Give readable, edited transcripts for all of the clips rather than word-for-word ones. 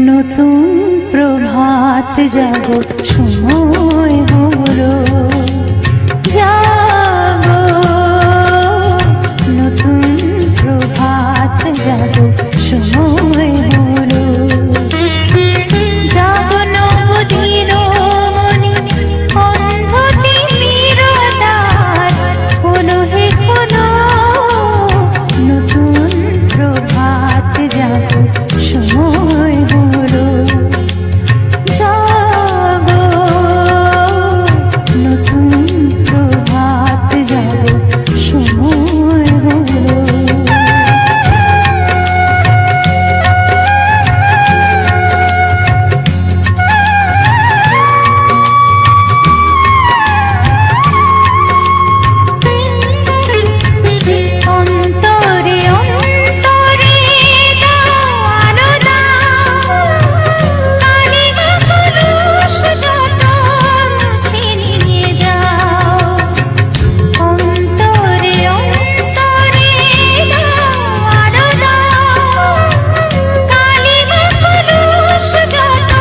নতুন প্রভাত জাগো সময় হলো, জাগো নতুন প্রভাত জাগো সময় হলো, জাগো নবদিন মনি অন্ধ তিমিরতার কোনো হে কোনো, নতুন প্রভাত জাগো সময় হলো, জাগো নতুন প্রভাত জাগো সময় হলো। অন্তরে অন্তরে দাও দাও, কালিমা কলুষ যত মুছে নিয়ে যাও। অন্তরে অন্তরে দাও দাও, কালিমা কলুষ যত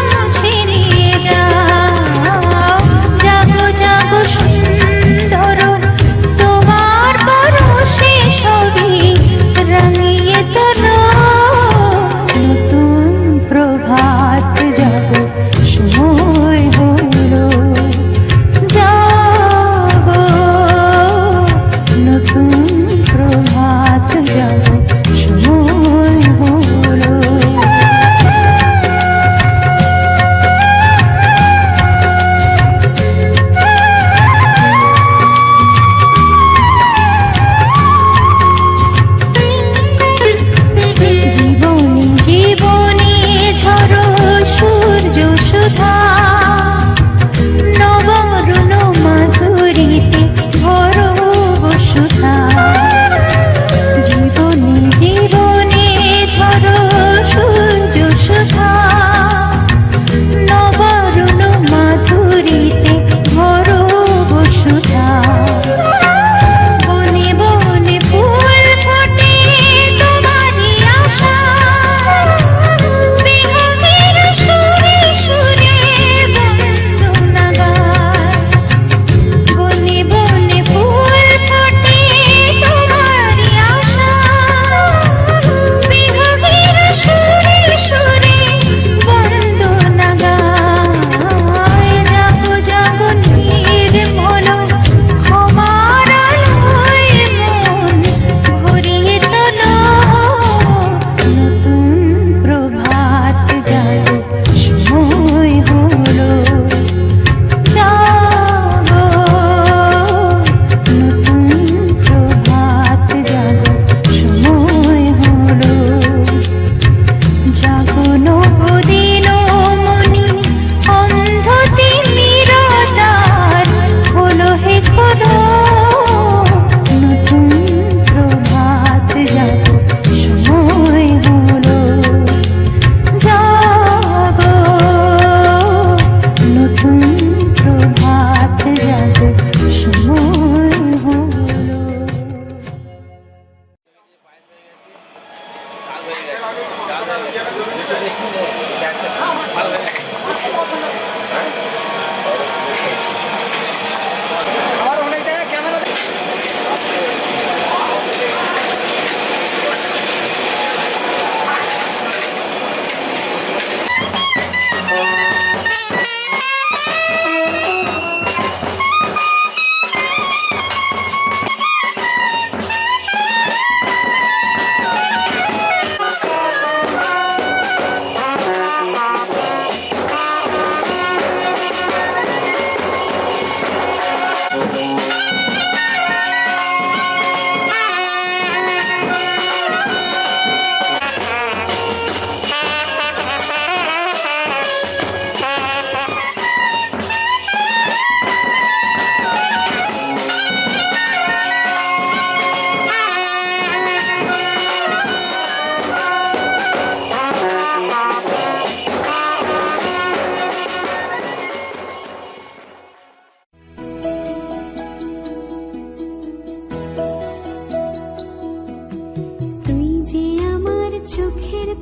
মুছে নিয়ে যাও। জাগো জাগো সুন্দর তোমার পরশে সবই রাঙিয়ে তোলো, নতুন প্রভাত জাগো সময় হলো, জাগো নতুন প্রভাত জাগো সময় হলো। জীবনে জীবনে ঝরো সূর্য সুধা, নবরুণ মাধুরীতে ভরো বসুধা।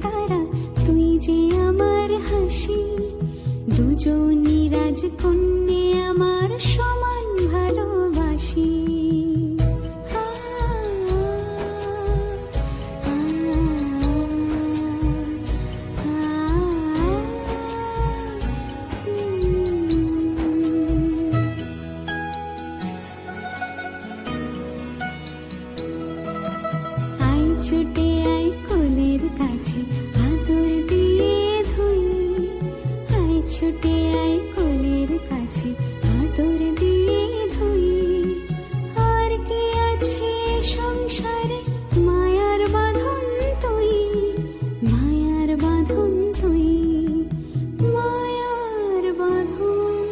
তারা, তুই যে আমার হাসি, দুজনই রাজকন্যে আমার সমান ভালোবাসি। আয় ছুটে আয় কোলের কাছে, আদর দিয়ে ধুই। আয় ছুটে আয় কোলের কাছে, আদর দিয়ে ধুই। আর কি আছে সংসারে, মায়ার বাঁধন তুই, মায়ার বাঁধন তুই, মায়ার বাঁধন।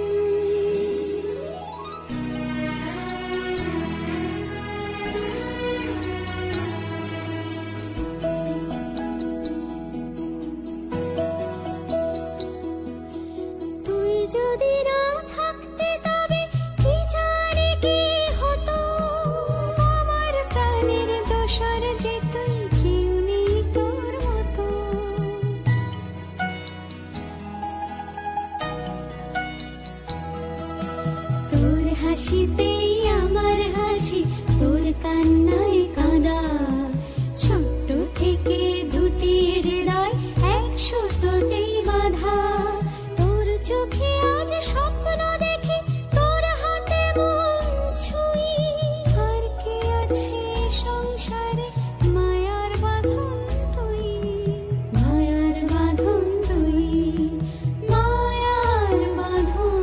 তুই যদি না থাকতে তবে কি জানি কি হতো, আমার প্রাণের দোসর যে তুই, কেউ নেই তোর মতো। তোর হাসিতেই আমার হাসি, তোর কান্নায় কাঁদা। ছোট্ট থেকে দুটি হৃদয় একসুতোতেই বাঁধা। তোর চোখে আজ স্বপ্ন দেখি, তোর হাতে মন ছুঁই। আর কি আছে সংসারে, মায়ার বাঁধন তুই, মায়ার বাঁধন তুই, মায়ার বাঁধন।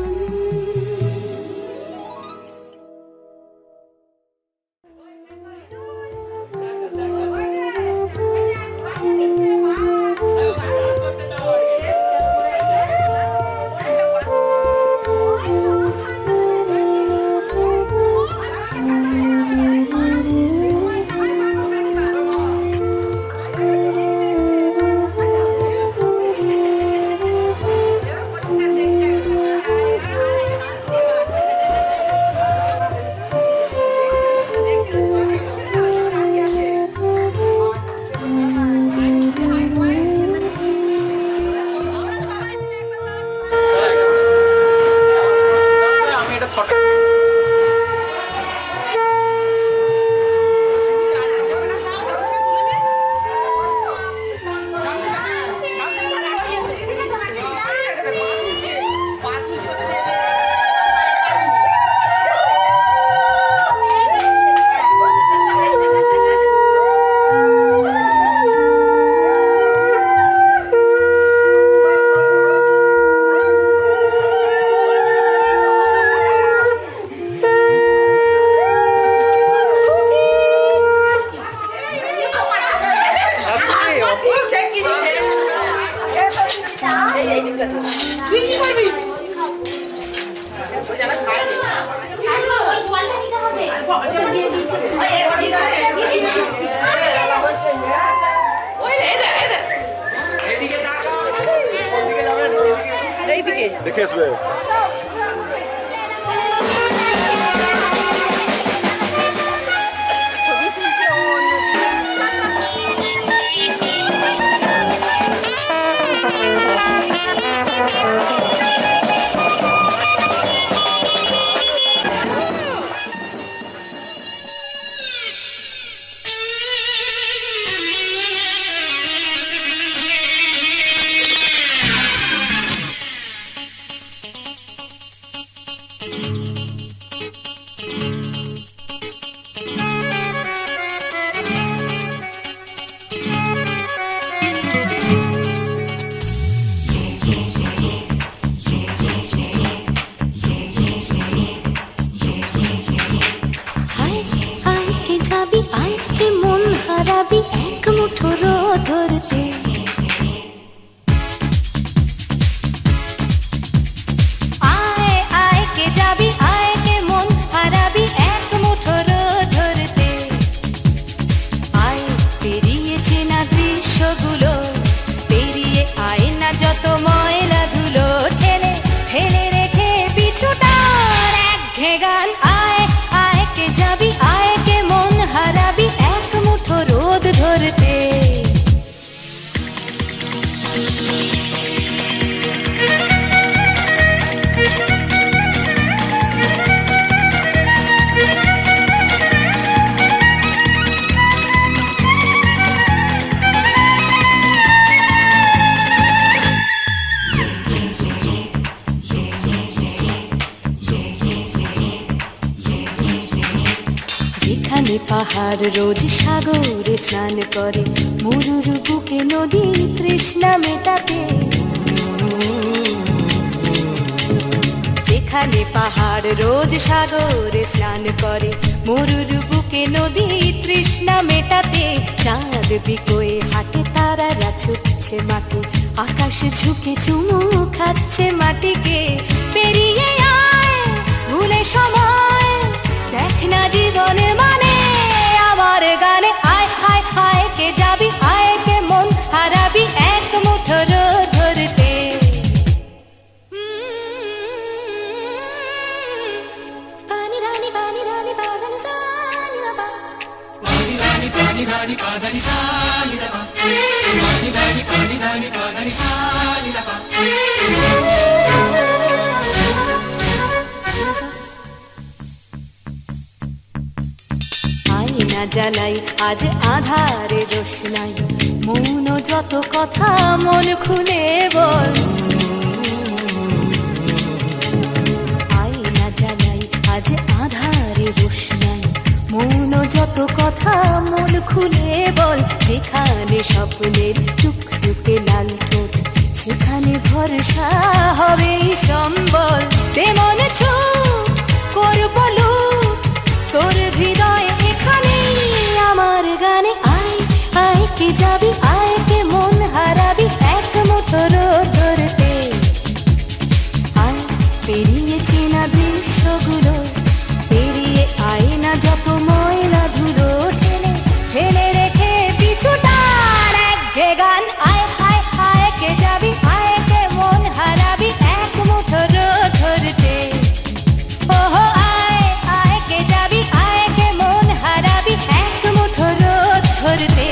দেখে আসবে। পাহাড় রোজ সাগরে স্নান করে, মরুর বুকে নদী তৃষ্ণা মেটাতে। যেখানে পাহাড় রোজ সাগরে স্নান করে, মরুর বুকে নদী তৃষ্ণা মেটাতে। চাঁদ বিকোয়ে হাটে তারারা ছুটছে মাঠে, আকাশ ঝুঁকে চুমু খাচ্ছে মাটিকে। পেরিয়ে আয় ভুলে সময়, দেখ না জীবনে মানে আমার গানে। আয় হায় হায় কে যাবি, আয় কে মন হারাবি এক মুঠোর ধরতে। পানি রানি পানি রানি পানি সানি বাবা, পানি রানি পানি রানি পানি সানি বাবা, পানি রানি পানি রানি পানি সানি বাবা। আয়না জ্বালাই আজ আধারে রোশনাই, মৌন যত কথা মন খুলে বল। আয়না জ্বালাই আজ আধারে রোশনাই, মৌন যত কথা মন খুলে বল। যেখানে স্বপ্নের টুকটুকে লাল ঠোঁট, সেখানে ভরসা হবে সম্বল। তেমন ছুট করব লুট তোর হৃদয় এখানে আমার গানে। আয় আয় কে যাবি, আয় কে মন হারাবি এক মুঠোর ধরতে। আয় পেরিয়ে চেনা দৃশ্যগুলো, পেরিয়ে আয় না যত ময়লা ধুলো, ঠেলে ফেলে রেখে পিছু তার একঘে গান। আয় হায় হায় কে যাবি, আয় কে মন হারাবি এক মুঠোর ধরতে। ওহো আয় আয় কে যাবি, আয় কে মন হারাবি এক মুঠোর ধরতে।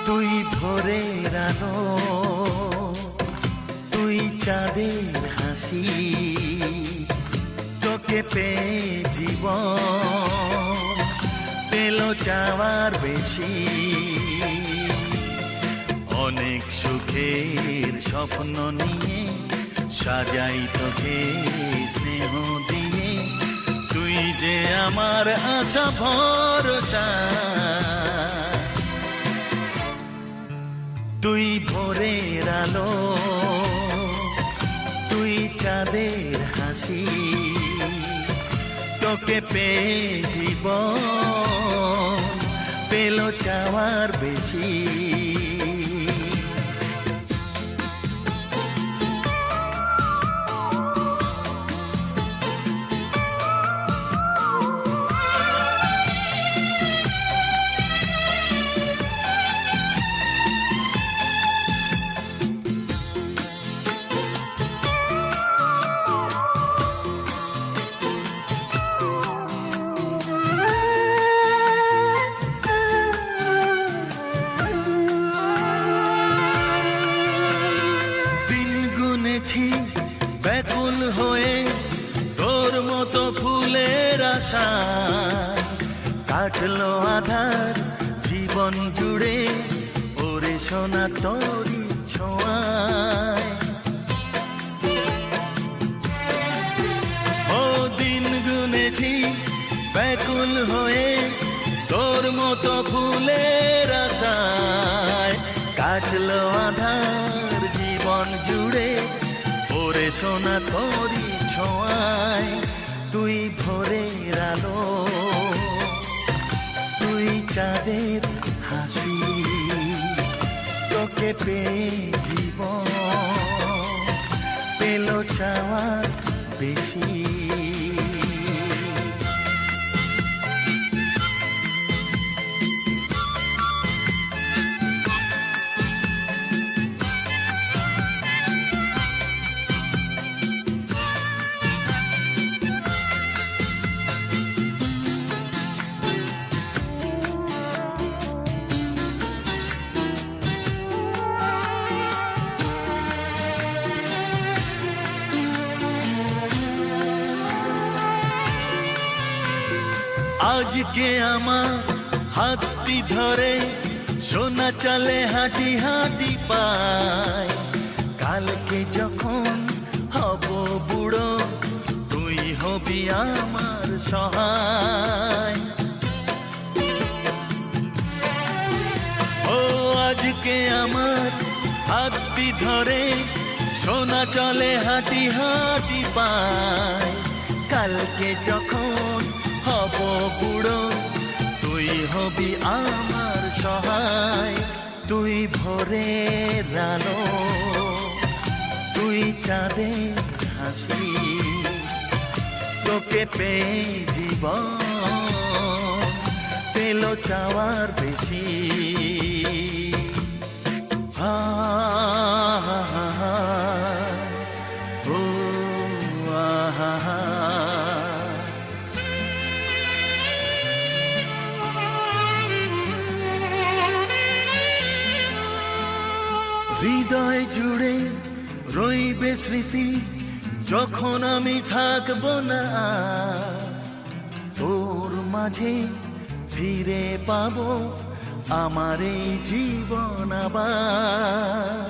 তুই ভোরের আলো, তুই চাঁদের হাসি, তোকে পেয়ে জীবন পেল চাওয়ার বেশি। অনেক সুখের স্বপ্ন নিয়ে সাজাই তোকে স্নেহ দিয়ে, তুই যে আমার আশা ভরসা। তুই ভোরের আলো, তুই চাঁদের হাসি, তোকে পেয়ে জীবন পেল চাওয়ার বেশি। ব্যাকুল হয়ে তোর মতো ফুলের আশা, কাটলো আধার জীবন জুড়ে ওরে সোনা তোরি ছোঁয়ায়। ও দিন গুনেছি ব্যাকুল হয়ে তোর মতো ফুলের আশায়, কাটলো আধার জীবন জুড়ে ওরে সোনা তোরি ছোঁয়ায়। তুই ভোরের আলো, তুই চাঁদের হাসি, তোকে পেয়ে জীবন পেল চাওয়ার বেশি। আজকে আমার হাতটি ধরে সোনা চলে হাঁটি হাঁটি পায়, কালকে যখন হব বুড়ো তুই হবি আমার সহায়। ও আজকে আমার হাতটি ধরে সোনা চলে হাঁটি হাঁটি পায়, কালকে যখন হব বুড়ো তুই হবি আমার সহায়। তুই ভোরের আলো, তুই চাঁদের হাসি, তোকে পেয়ে জীবন পেল চাওয়ার বেশি। হা হা হা ও আহা হা। হৃদয় জুড়ে রইবে স্মৃতি যখন আমি থাকবো না, তোর মাঝে ফিরে পাবো আমার এই জীবন আবার।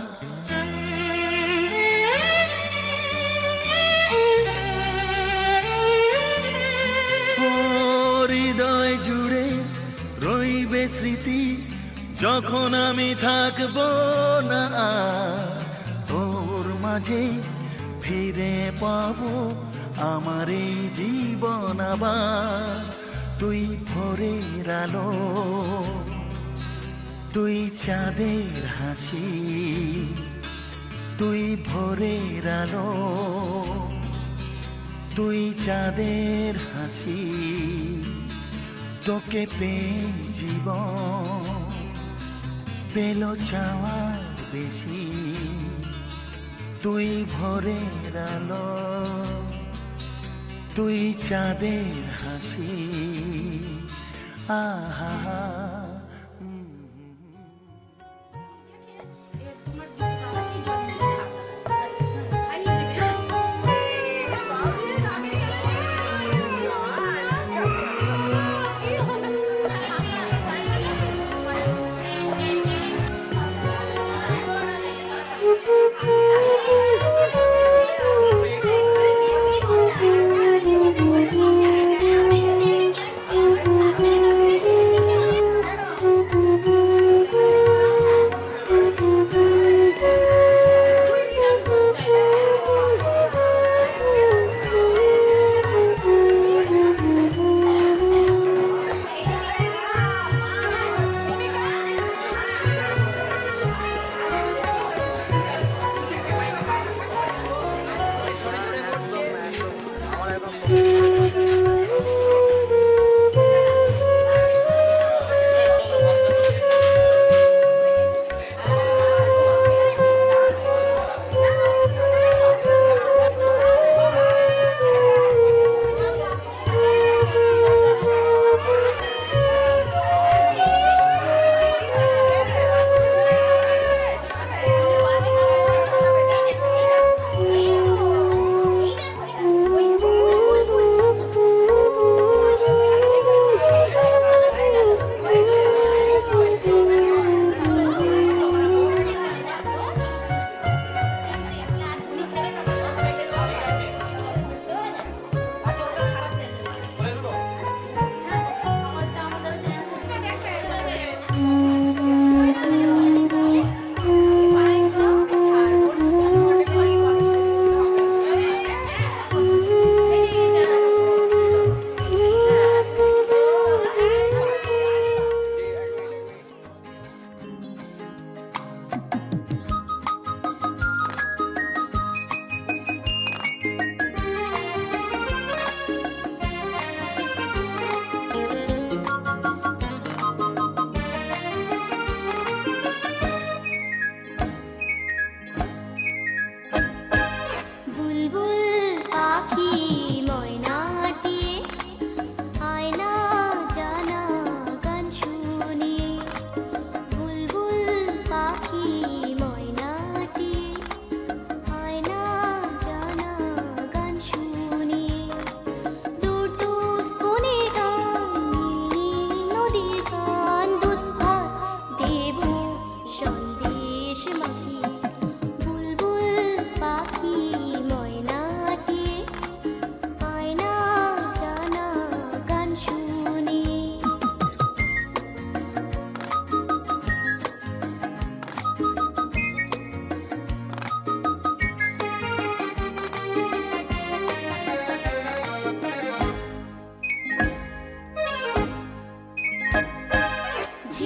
হৃদয় জুড়ে রইবে স্মৃতি যখন আমি থাকবো না, তোর মাঝে ফিরে পাবো আমার এই জীবন আবার। তুই ভোরের আলো, তুই চাঁদের হাসি, তুই ভোরের আলো, তুই চাঁদের হাসি, তোকে পেয়ে জীবন পেল চাওয়ার বেশি। তুই ভোরের আলো, তুই চাঁদের হাসি, আহা।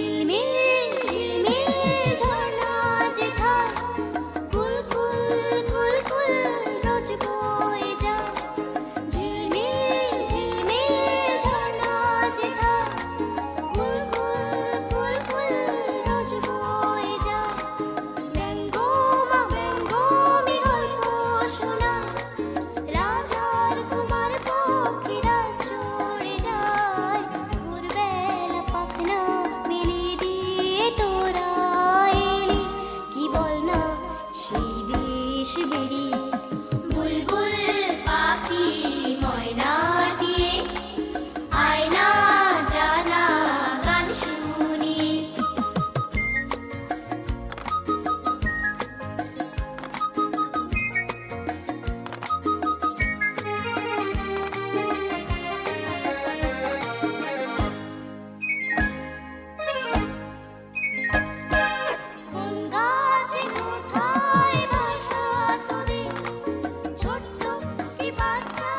ঝিলমিল ঝিলমিল ঝর্ণা যেথায় কুলকুল কুলকুল রোজ বয়ে যায় ঝিলমিল ঝিলমিল ঝর্ণা যেথায় কুলকুল কুলকুল রোজ বয়ে যায় ব্যঙ্গমা ব্যঙ্গমি গল্প শোনা রাজার কুমার পক্ষীরা চড়ে যায় ভোরবেলা পাখনা মেলে দিয়ে তোরা এলি কি বল না সেই দেশ বেরিয়ে বুলবুল পাখি ময়নাটিয়ে আয়না জানা গান শুনিয়ে কোন গাছে কোথায় বাসা তোদের ছোট্ট কি বাচ্চা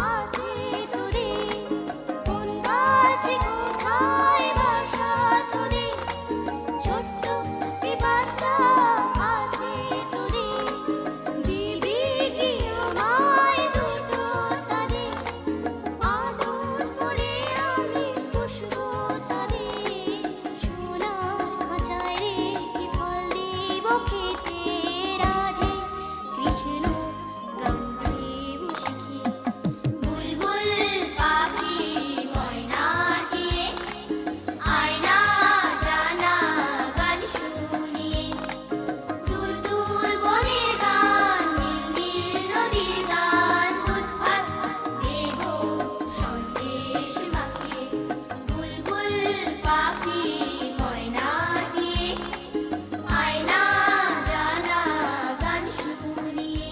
আছে তোদের কোন গাছে কোথায় বাসা তোদের ছোট্ট কি বাচ্চা আছে তোদের দিবি কি আমায় দুটো তাদের আদর করে আমি পুষবো তাদের সোনা খাঁচায় রেখে ফল দিব খেতে রাধে কৃষ্ণ গান দেব শিখিয়ে বুলবুল পাখি ময়নাটিয়ে আয়না জানা গান শুনিয়ে দূর দূর বনের গান নীল নীল নদীর গান দুধ ভাত দেব সন্দেশ মাখিয়ে বুলবুল পাখি ময়নাটিয়ে আয়না জানা গান শুনিয়ে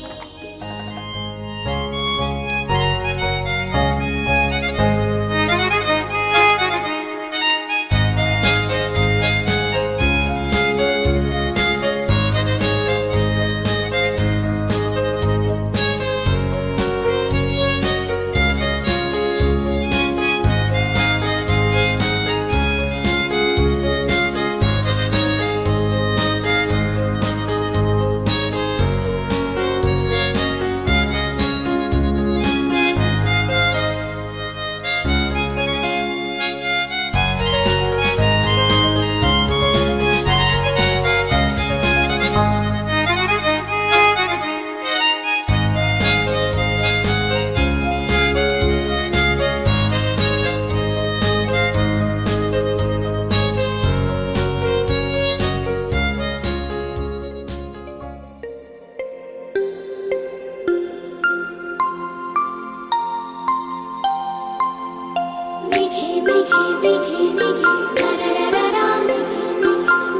মেঘে মেঘে মেঘে মেঘে তারারারা মেঘে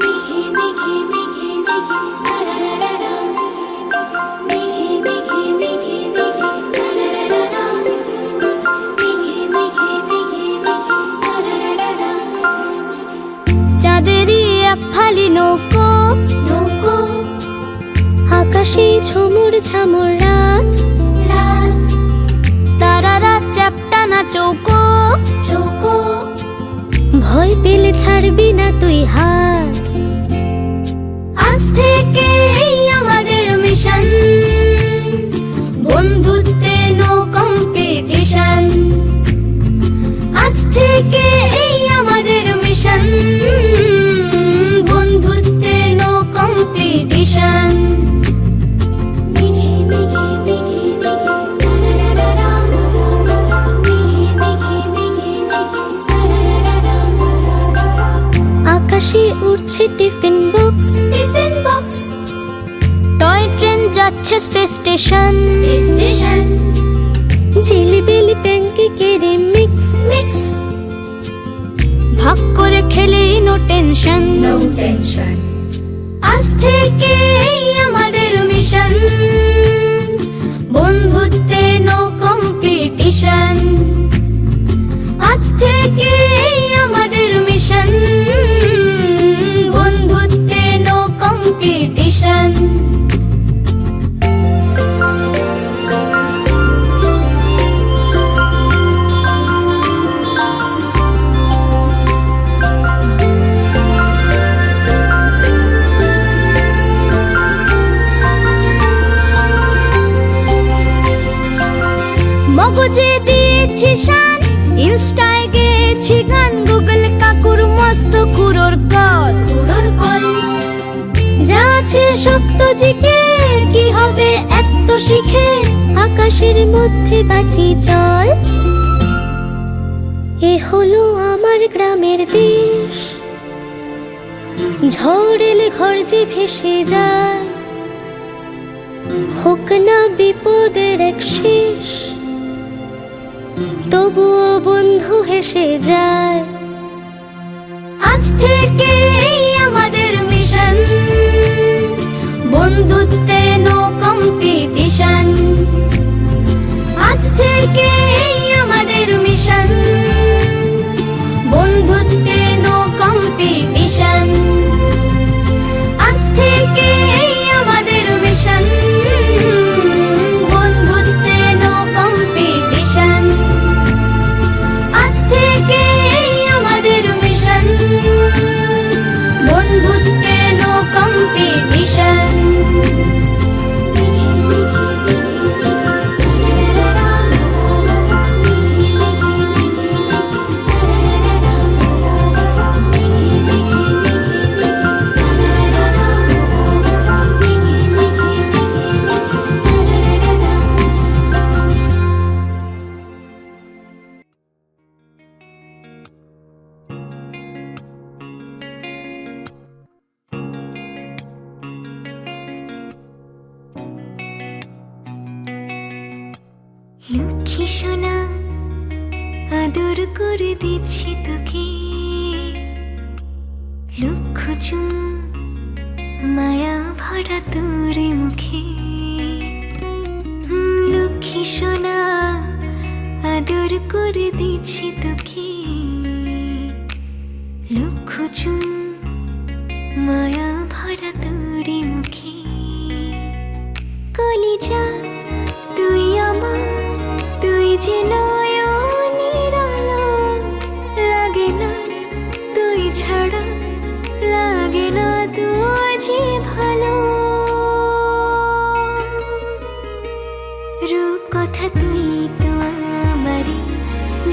মেঘে মেঘে মেঘে তারারারা মেঘে মেঘে মেঘে মেঘে তারারারা মেঘে মেঘে মেঘে মেঘে তারারারা চাঁদেরই এক ফালি নৌকো নৌকো আকাশে ঝুমুর ঝামুর রাত রাত তারারা চ্যাপ্টানা চৌকো চৌকো ভয় পেলে ছাড়বি না তুই হাত আজ থেকে এই আমাদের মিশন বন্ধুত্বে নো কম্পিটিশন আজ থেকে এই আমাদের মিশন বন্ধুত্বে নো কম্পিটিশন মেঘে মেঘে মেঘে মেঘে তারারারা মেঘে মেঘে মেঘে মেঘে তারারারা আকাশে উড়ছে টিফিন বক্স টয় ট্রেন যাচ্ছে স্পেস স্টেশন জিলিবিলি প্যানকেকের মিক্স ভাগ করে খেলে নো টেনশন আজ থেকে এই আমাদের মিশন বন্ধুত্বে নো কম্পিটিশন আজ থেকে এই আমাদের মিশন বন্ধুত্বে নো কম্পিটিশন দিয়েছি শান, ইনস্টায় গেয়েছি গান, গুগল কাকুর মস্ত খুড়োর কল, যা আছে শক্ত জিকে, কি হবে এত শিখে, আকাশের মধ্যে বাঁচি চল। এ হলো আমার গ্রামের দেশ, ঝড় এলে ঘর যে ভেসে যায়, হোক না বিপদের এক শেষ, তবুও বন্ধু হেসে যায়। আজ থেকে এই আমাদের মিশন, বন্ধুত্বে নো কম্পিটিশন। আজ থেকে এই আমাদের মিশন, বন্ধুত্বে নো কম্পিটিশন। আজ থেকে এই আমাদের মিশন, বন্ধুত্বে নো কম্পিটিশন। আজ থেকে এই আমাদের মিশন, বন্ধুত্বে নো কম্পিটিশন। লক্ষ্মী সোনা, আদর করে দিচ্ছি তোকে, লক্ষ চুম মায়া ভরা তোর মুখে। লক্ষ্মী সোনা, আদর করে দিচ্ছি তোকে, লক্ষ চুম মায়া ভরা তোর মুখে। কলিজা তুই আমার, তুই যে নয়নের আলো, লাগে না তুই ছাড়া, লাগে না তুই যে ভালো। রূপ কথা তুই তো আমারই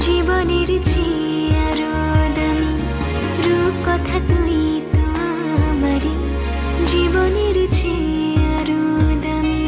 জীবনের চেয়ে আরো দামি, রূপ কথা তুই তো আমারই জীবনের চেয়ে আরো দামি।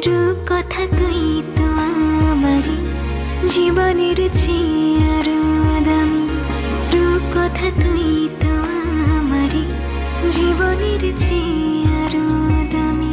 রূপ কথা তুই তো আমারই জীবনের চেয়ে আরো দামি, রূপ কথা তুই তো আমারই জীবনের চেয়ে আরো দামি।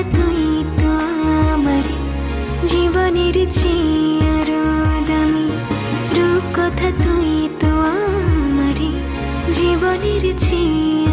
কথা তুই তো আমারে জীবনের চেয়ে আরো দামি রূপ কথা তুই তো আমারে জীবনের চেয়ে